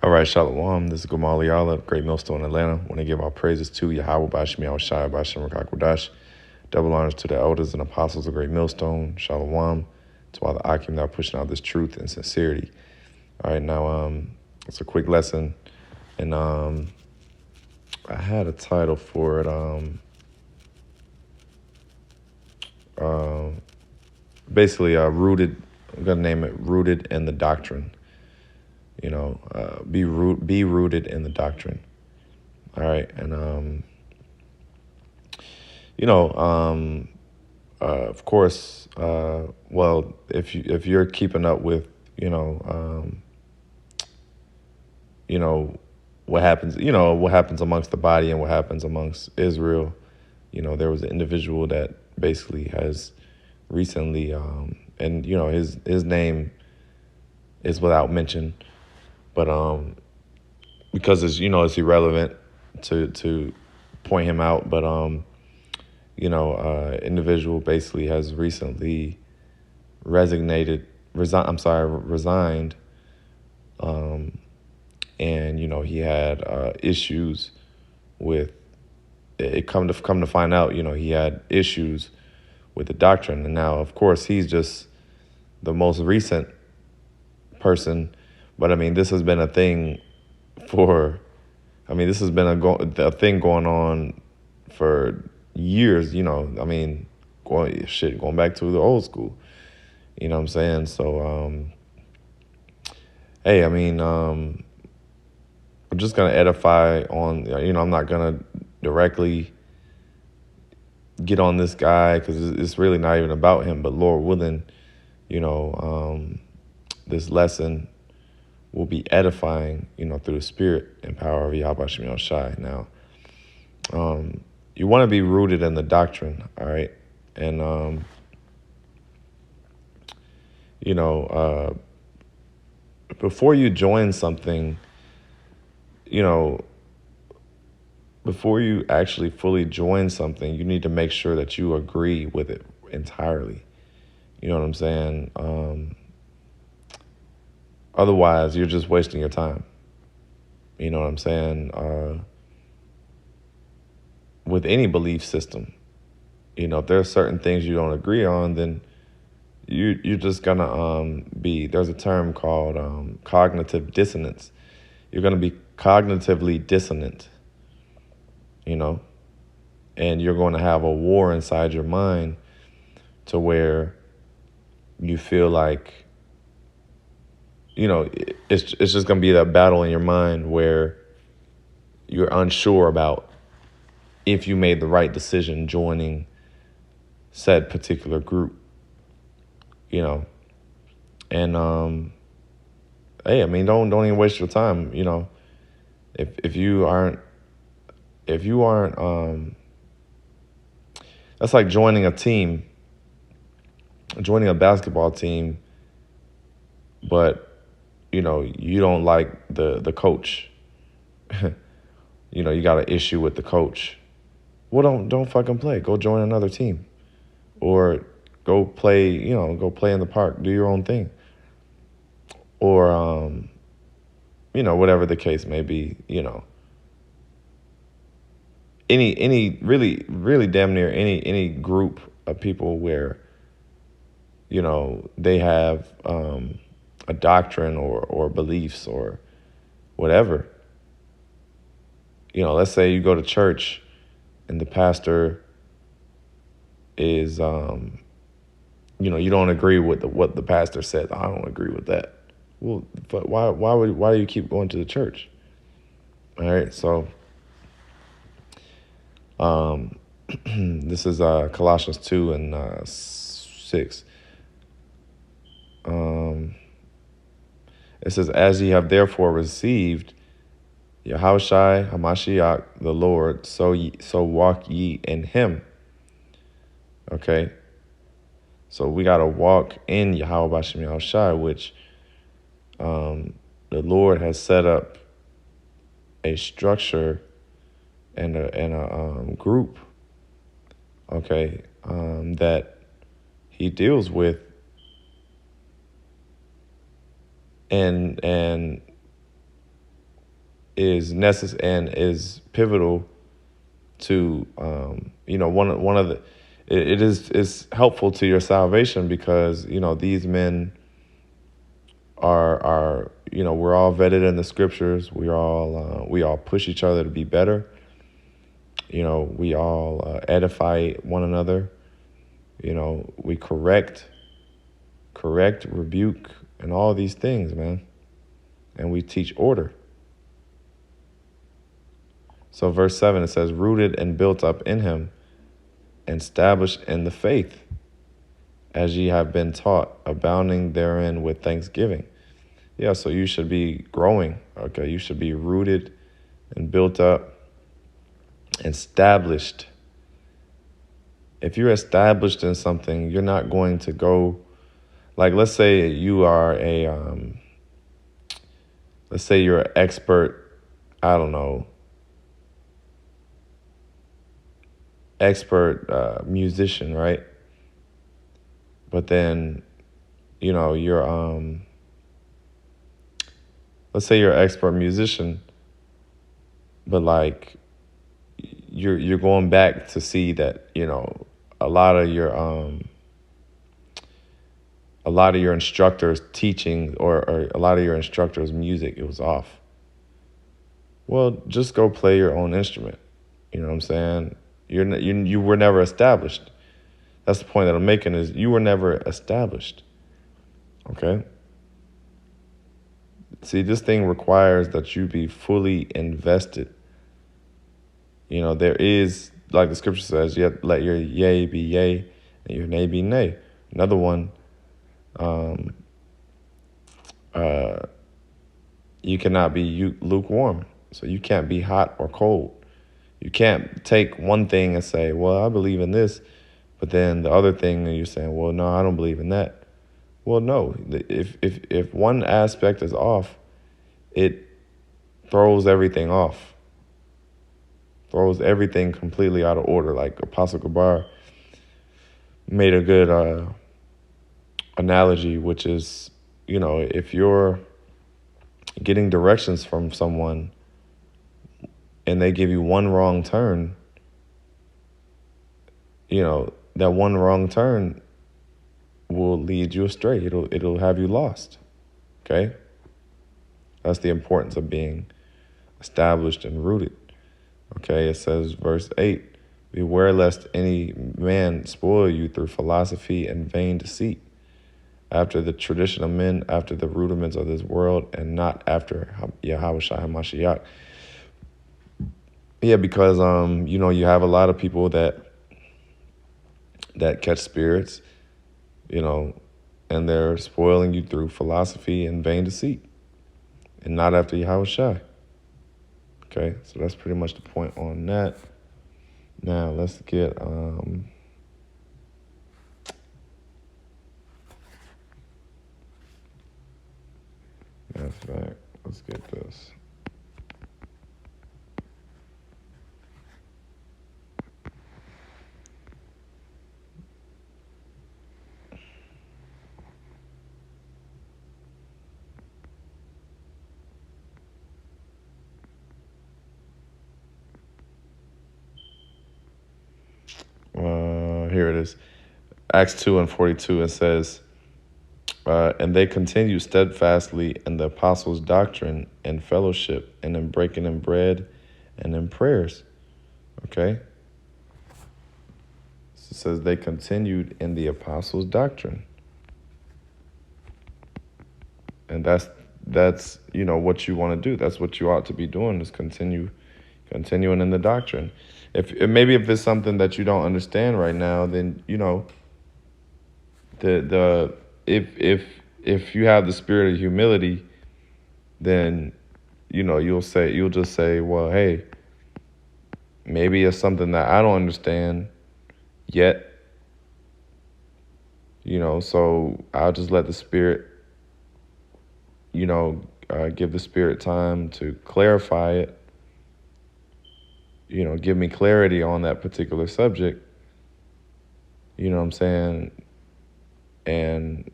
All right, Shalom. This is Gamal Yala, Great Millstone, Atlanta. Want to give our praises to YAHAWAH, YAHAWASHI, BAHASHAM, Rakakwadash. Double honors to the elders and apostles of Great Millstone. Shalom. To all the Akim that are pushing out this truth and sincerity. All right, now it's a quick lesson, and I had a title for it. Basically, rooted. I'm gonna name it "Rooted in the Doctrine." You know, be rooted in the doctrine. All right, and of course, well, if you're keeping up with, what happens amongst the body and what happens amongst Israel. There was an individual that basically has recently, and his name is without mention, but because it's irrelevant to point him out, but individual basically has recently resigned, and he had issues with it. Come to find out, he had issues with the doctrine, and now of course he's just the most recent person, but I mean this has been a thing this has been a thing going on for years, going back to the old school, you know what I'm saying? So, hey, I'm just going to edify on, I'm not going to directly get on this guy because it's really not even about him, but Lord willing, this lesson will be edifying, through the spirit and power of YAHAWASHI. Now, you want to be rooted in the doctrine, all right? And, before you join something, before you actually fully join something, you need to make sure that you agree with it entirely. You know what I'm saying? Otherwise, you're just wasting your time. You know what I'm saying? With any belief system, if there are certain things you don't agree on, then you're just gonna there's a term called cognitive dissonance. You're gonna be cognitively dissonant, and you're going to have a war inside your mind to where you feel like, it's just going to be that battle in your mind where you're unsure about if you made the right decision joining said particular group, and hey, don't even waste your time, if you aren't that's like joining a team, joining a basketball team, but you don't like the coach. You got an issue with the coach. Well, don't fucking play. Go join another team, or go play. Go play in the park. Do your own thing, or whatever the case may be. Any really damn near any group of people where they have a doctrine or beliefs or whatever. Let's say you go to church and the pastor is you don't agree with what the pastor said. I don't agree with that. Well, but why do you keep going to the church? All right, so this is Colossians 2 and 6. It says, as ye have therefore received Yahawashi Hamashiach the Lord, so walk ye in him. Okay? So we got to walk in YAHAWASHI, which the Lord has set up a structure and a group, okay, that he deals with, and is necessary and is pivotal to one of the it is helpful to your salvation, because these men are we're all vetted in the scriptures. We all push each other to be better. We all edify one another. We correct, rebuke, and all these things, man. And we teach order. So verse 7, it says, rooted and built up in him, and established in the faith, as ye have been taught, abounding therein with thanksgiving. Yeah, so you should be growing, okay? You should be rooted and built up, established. If you're established in something, you're not going to go, like, let's say you are let's say you're an expert, I don't know, musician, right? But then, you're, let's say you're an expert musician, but like you're going back to see that, a lot of your instructors teaching, or a lot of your instructors' music, it was off. Well, just go play your own instrument. You know what I'm saying? You were never established. That's the point that I'm making, is you were never established. Okay? See, this thing requires that you be fully invested. There is, like the scripture says, you let your yea be yea and your nay be nay. Another one, you cannot be lukewarm. So you can't be hot or cold. You can't take one thing and say, well, I believe in this, but then the other thing you're saying, well, no, I don't believe in that. Well, no, if one aspect is off, it throws everything off. Throws everything completely out of order. Like Apostle Gabar made a good analogy, which is, if you're getting directions from someone and they give you one wrong turn, that one wrong turn will lead you astray. It'll have you lost. Okay? That's the importance of being established and rooted. Okay, it says, verse 8, beware lest any man spoil you through philosophy and vain deceit, after the tradition of men, after the rudiments of this world, and not after YAHAWASHI HaMashiach. Yeah, because you have a lot of people that catch spirits, and they're spoiling you through philosophy and vain deceit, and not after YAHAWASHI. Okay, so that's pretty much the point on that. Now let's get matter of fact, let's get this. Here it is. Acts 2:42, it says, and they continued steadfastly in the apostles' doctrine and fellowship, and in breaking in bread and in prayers. Okay? So it says they continued in the apostles' doctrine. And that's what you want to do. That's what you ought to be doing, is continuing in the doctrine. If it's something that you don't understand right now, then if you have the spirit of humility, then you'll just say, well, hey, maybe it's something that I don't understand yet, so I'll just let the spirit give the spirit time to clarify it, give me clarity on that particular subject, you know what I'm saying? And,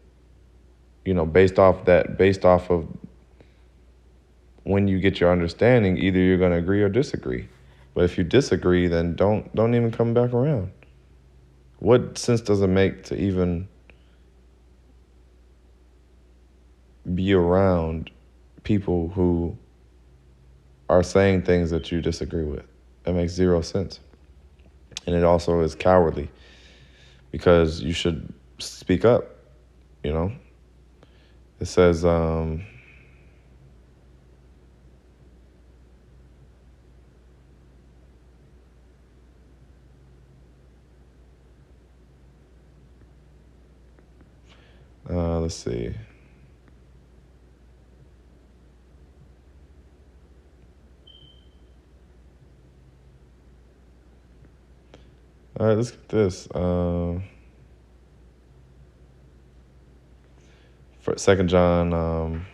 based off of when you get your understanding, either you're going to agree or disagree. But if you disagree, then don't even come back around. What sense does it make to even be around people who are saying things that you disagree with? That makes zero sense. And it also is cowardly, because you should speak up, you know? It says, let's see. All right, let's get this. For 2 John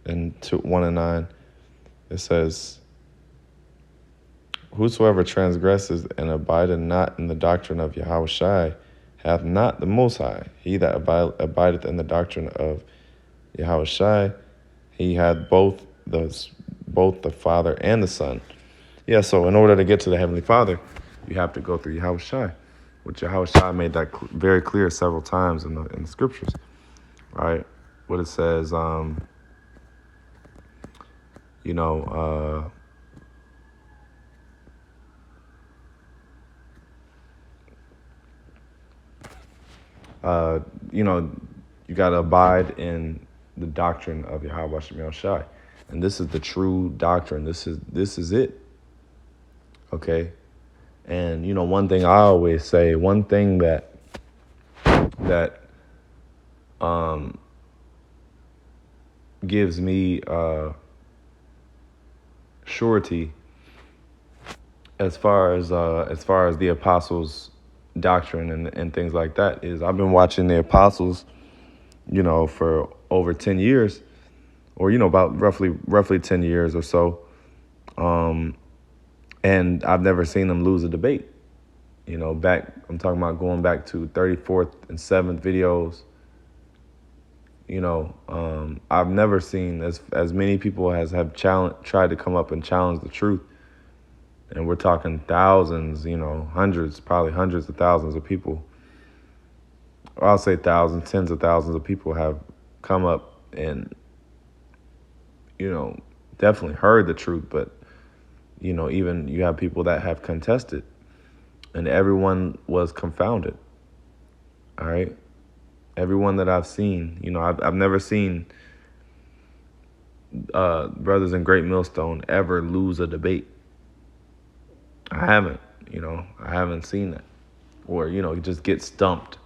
and 1 and 9, it says, whosoever transgresses and abideth not in the doctrine of YAHAWASHI hath not the Most High. He that abideth in the doctrine of YAHAWASHI, he hath both the Father and the Son. Yeah, so in order to get to the Heavenly Father, you have to go through YAHAWASHI, which YAHAWASHI made that very clear several times in the scriptures, right? What it says, you know, you got to abide in the doctrine of YAHAWASHI. And this is the true doctrine. This is it. Okay? And, one thing I always say, one thing that gives me surety as far as the apostles' doctrine and things like that is, I've been watching the apostles, for over 10 years, or about roughly 10 years or so, and I've never seen them lose a debate. I'm talking about going back to 34th and 7th videos. I've never seen as many people have tried to come up and challenge the truth. And we're talking thousands, hundreds, probably hundreds of thousands of people. Or I'll say thousands, tens of thousands of people have come up and, definitely heard the truth. But, even you have people that have contested, and everyone was confounded. All right. Everyone that I've seen, I've never seen brothers in Great Millstone ever lose a debate. I haven't, I haven't seen that. Or, just get stumped,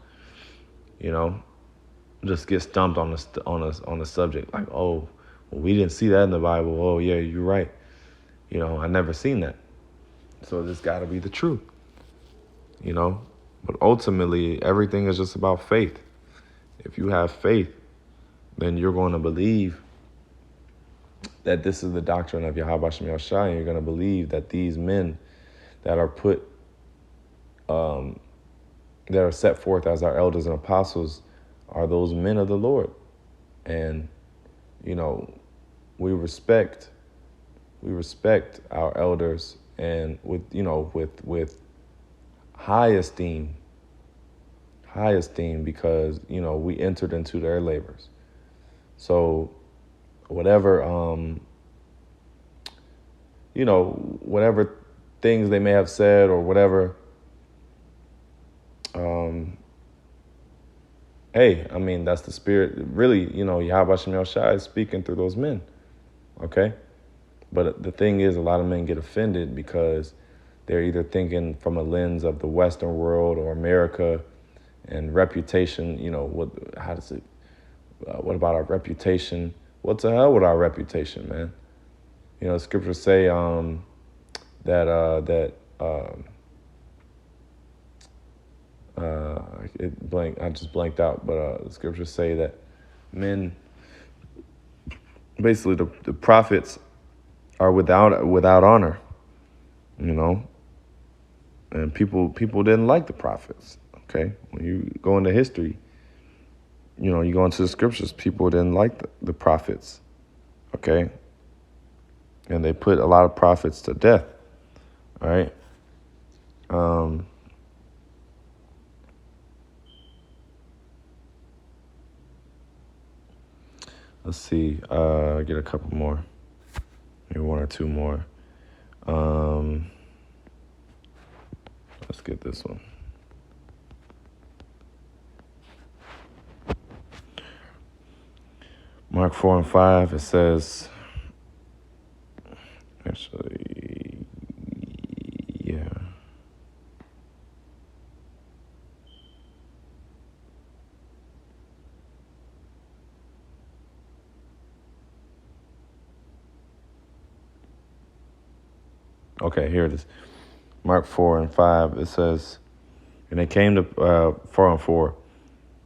just get stumped on the subject. Like, oh, well, we didn't see that in the Bible. Oh, yeah, you're right. I never seen that. So this got to be the truth, But ultimately, everything is just about faith. If you have faith, then you're going to believe that this is the doctrine of YAHAWASHI, and you're going to believe that these men that are that are set forth as our elders and apostles are those men of the Lord. And, we respect our elders, and with high esteem, because, we entered into their labors. So whatever, whatever things they may have said, or whatever, hey, I mean, that's the spirit. Really, YAHAWASHI is speaking through those men, okay? But the thing is, a lot of men get offended because they're either thinking from a lens of the Western world or America and reputation. What about our reputation? What the hell with our reputation, man? Scriptures say I just blanked out, but the scriptures say that men, basically the prophets, are without honor, and people didn't like the prophets. Okay, when you go into history, you go into the scriptures, people didn't like the prophets, okay? And they put a lot of prophets to death, all right? Let's see, get a couple more, maybe one or two more. Let's get this one. Mark 4 and 5, it says, actually, yeah. Okay, here it is. Mark 4 and 5, it says, and it came to 4 and 4.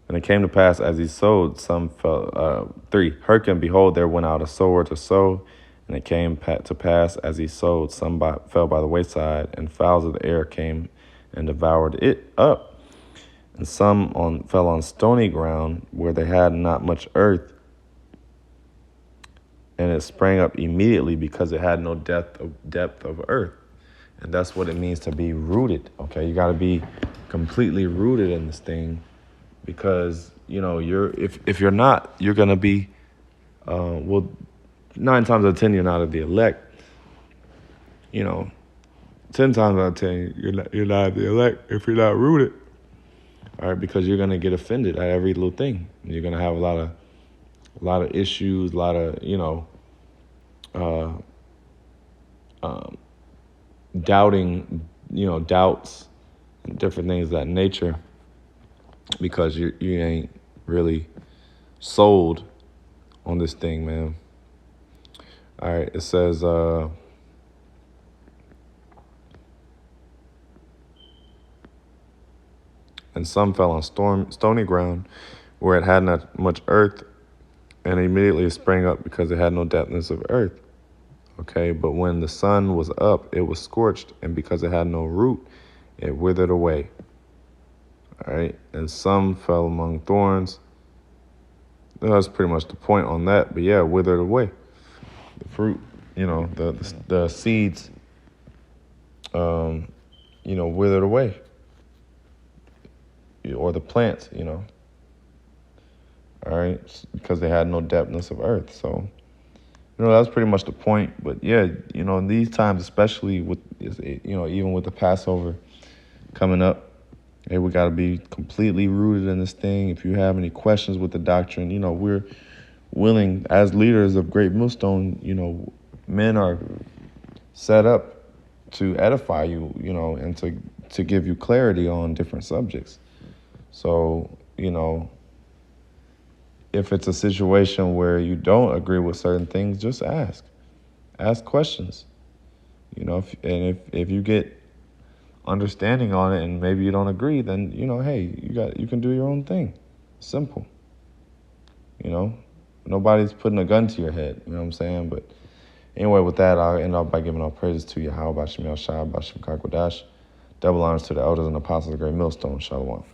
And it came to pass as he sowed, some fell. 3. Hearken, behold, there went out a sower to sow. And it came to pass as he sowed, some fell by the wayside, and fowls of the air came and devoured it up. And some fell on stony ground, where they had not much earth. And it sprang up immediately, because it had no depth of earth. And that's what it means to be rooted. Okay, you got to be completely rooted in this thing. Because, if you're not, you're going to be, 9 times out of 10, you're not of the elect. 10 times out of 10, you're not of the elect if you're not rooted. All right, because you're going to get offended at every little thing. And you're going to have a lot of issues, a lot of, doubting, doubts and different things of that nature. Because you ain't really sold on this thing, man. All right, it says, and some fell on stony ground, where it had not much earth, and immediately it sprang up, because it had no depthness of earth. Okay, but when the sun was up, it was scorched, and because it had no root, it withered away. All right, and some fell among thorns. That's pretty much the point on that. But yeah, withered away. The fruit, the seeds, withered away. Or the plants, All right, because they had no depthness of earth. So, that's pretty much the point. But yeah, in these times, especially with, even with the Passover coming up, hey, we got to be completely rooted in this thing. If you have any questions with the doctrine, we're willing, as leaders of Great Millstone, men are set up to edify you, and to give you clarity on different subjects. So, if it's a situation where you don't agree with certain things, just ask questions, if you get understanding on it and maybe you don't agree, then, hey, you can do your own thing. Simple. Nobody's putting a gun to your head, you know what I'm saying? But anyway, with that, I'll end up by giving all praises to YAHAWASHI, double honors to the elders and apostles of Great Millstone. Shalom.